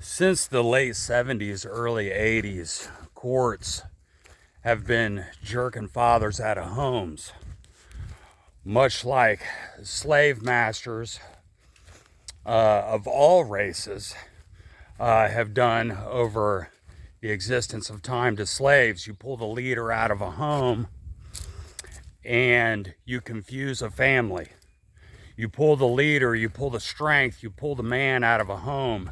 Since the late 70s, early 80s, courts have been jerking fathers out of homes, much like slave masters of all races have done over the existence of time to slaves. You pull the leader out of a home and you confuse a family. You pull the leader, you pull the strength, you pull the man out of a home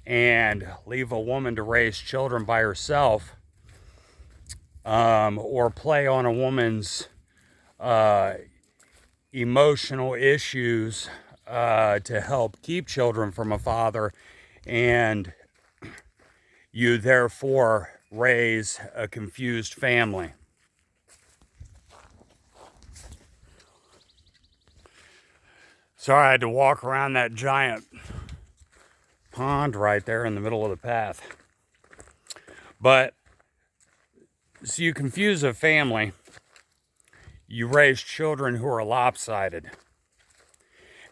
and leave a woman to raise children by herself, or play on a woman's emotional issues to help keep children from a father, and you therefore raise a confused family. Sorry, I had to walk around that giant pond right there in the middle of the path. But so you confuse a family, you raise children who are lopsided.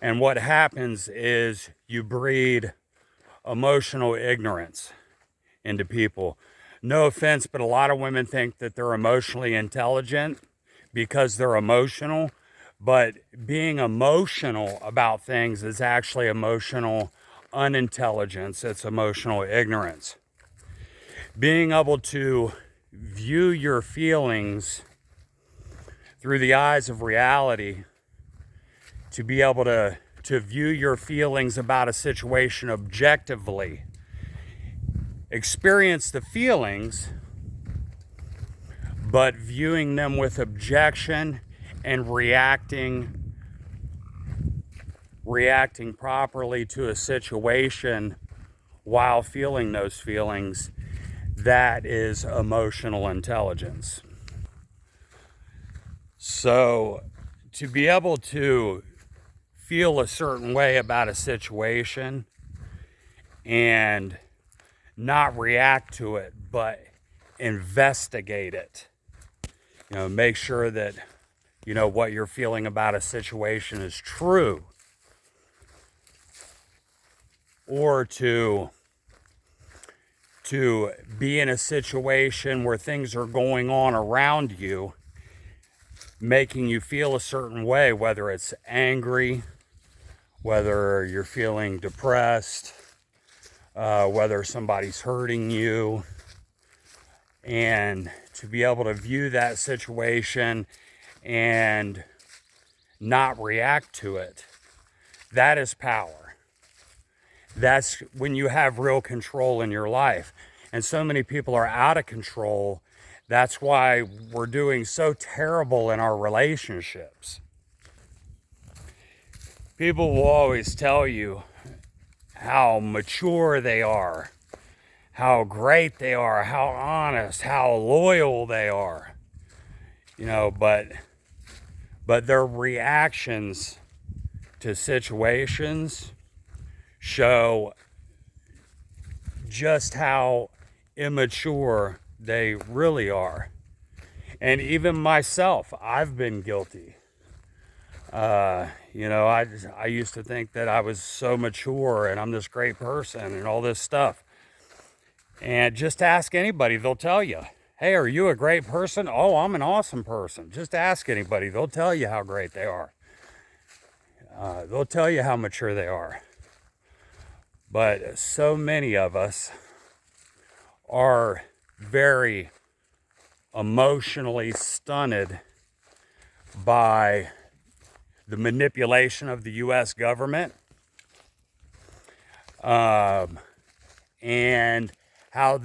And what happens is you breed emotional ignorance into people. No offense, but a lot of women think that they're emotionally intelligent because they're emotional. But being emotional about things is actually emotional unintelligence. It's emotional ignorance. Being able to view your feelings through the eyes of reality, to be able to view your feelings about a situation objectively, experience the feelings, but viewing them with objection and reacting properly to a situation while feeling those feelings, that is emotional intelligence. So to be able to feel a certain way about a situation and not react to it, but investigate it, make sure that what you're feeling about a situation is true, or to be in a situation where things are going on around you, making you feel a certain way, whether it's angry, whether you're feeling depressed, whether somebody's hurting you, and to be able to view that situation and not react to it. That is power. That's when you have real control in your life. And so many people are out of control. That's why we're doing so terrible in our relationships. People will always tell you how mature they are, how great they are, how honest, how loyal they are. But their reactions to situations show just how immature they really are. And even myself, I've been guilty. I used to think that I was so mature and I'm this great person and all this stuff. And just ask anybody, they'll tell you, hey, are you a great person? Oh, I'm an awesome person. Just ask anybody, they'll tell you how great they are. They'll tell you how mature they are. But so many of us are very emotionally stunted by the manipulation of the U.S. government, and how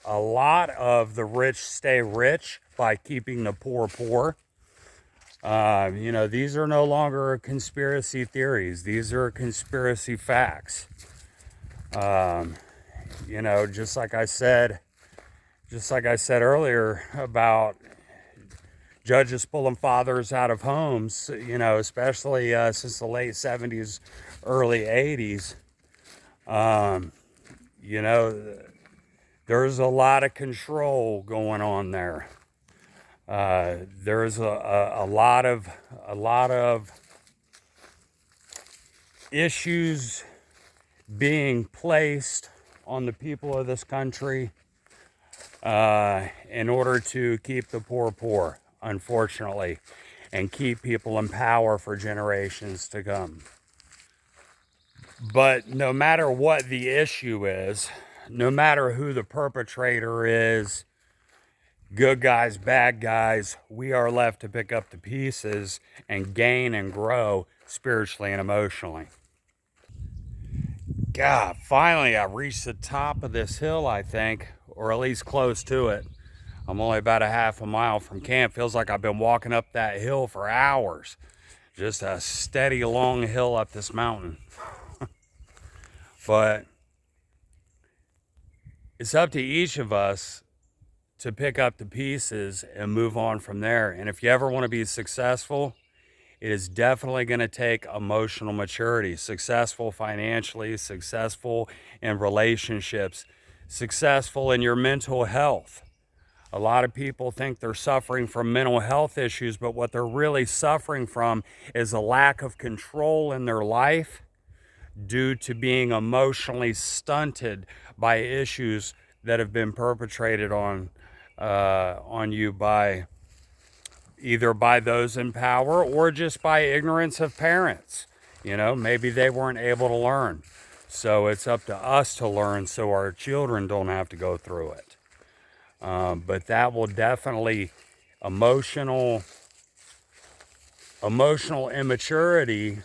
a lot of the rich stay rich by keeping the poor poor. These are no longer conspiracy theories. These are conspiracy facts. Just like I said earlier about judges pulling fathers out of homes, especially since the late 70s, early 80s. There's a lot of control going on there. There's a lot of issues being placed on the people of this country in order to keep the poor, unfortunately, and keep people in power for generations to come. But no matter what the issue is, no matter who the perpetrator is, good guys, bad guys, we are left to pick up the pieces and gain and grow spiritually and emotionally. God, finally I reached the top of this hill, I think, or at least close to it. I'm only about a half a mile from camp. Feels like I've been walking up that hill for hours. Just a steady, long hill up this mountain. But it's up to each of us to pick up the pieces and move on from there. And if you ever want to be successful, it is definitely going to take emotional maturity. Successful financially, successful in relationships, successful in your mental health. A lot of people think they're suffering from mental health issues, but what they're really suffering from is a lack of control in their life due to being emotionally stunted by issues that have been perpetrated on you by either by those in power or just by ignorance of parents. You know, maybe they weren't able to learn. So it's up to us to learn so our children don't have to go through it. But that will definitely, emotional immaturity,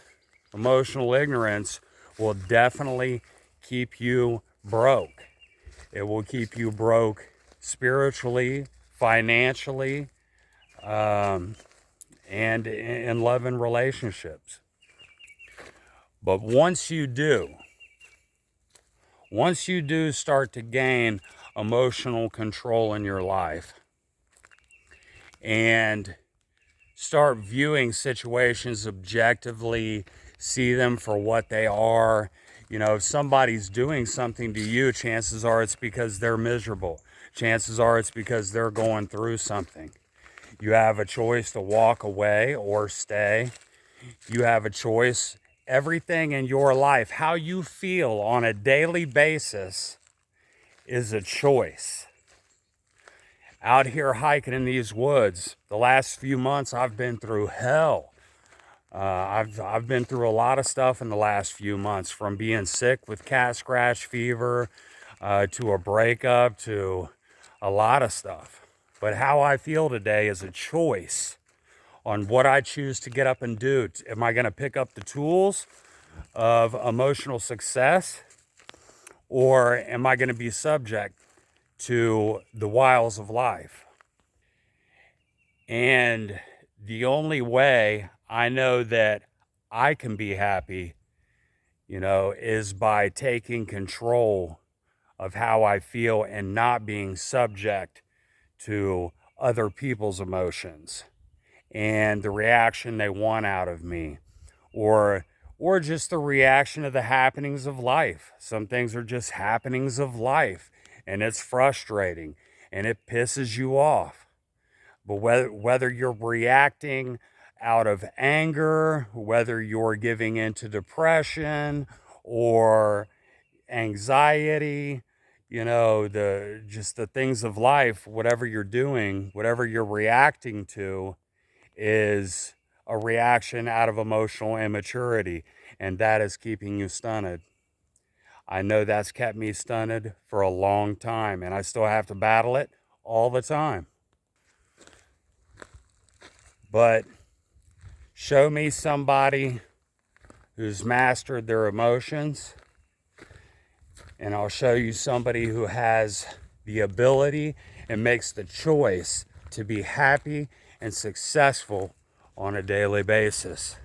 emotional ignorance will definitely keep you broke. It will keep you broke spiritually, financially, and in love and relationships. But once you do start to gain emotional control in your life and start viewing situations objectively, see them for what they are. You know, if somebody's doing something to you, chances are it's because they're miserable. Chances are it's because they're going through something. You have a choice to walk away or stay. You have a choice. Everything in your life, how you feel on a daily basis, is a choice. Out here hiking in these woods, the last few months I've been through hell. I've been through a lot of stuff in the last few months, from being sick with cat scratch fever to a breakup to a lot of stuff. But how I feel today is a choice on what I choose to get up and do. Am I going to pick up the tools of emotional success, or am I going to be subject to the wiles of life? And the only way I know that I can be happy, you know, is by taking control of how I feel and not being subject to other people's emotions and the reaction they want out of me, or just the reaction of the happenings of life. Some things are just happenings of life, and it's frustrating and it pisses you off. But whether you're reacting out of anger, whether you're giving into depression or anxiety, you know, just the things of life, whatever you're doing, whatever you're reacting to is a reaction out of emotional immaturity, and that is keeping you stunted. I know that's kept me stunted for a long time, and I still have to battle it all the time. But show me somebody who's mastered their emotions, and I'll show you somebody who has the ability and makes the choice to be happy and successful on a daily basis.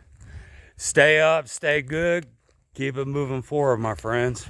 Stay up, stay good, keep it moving forward, my friends.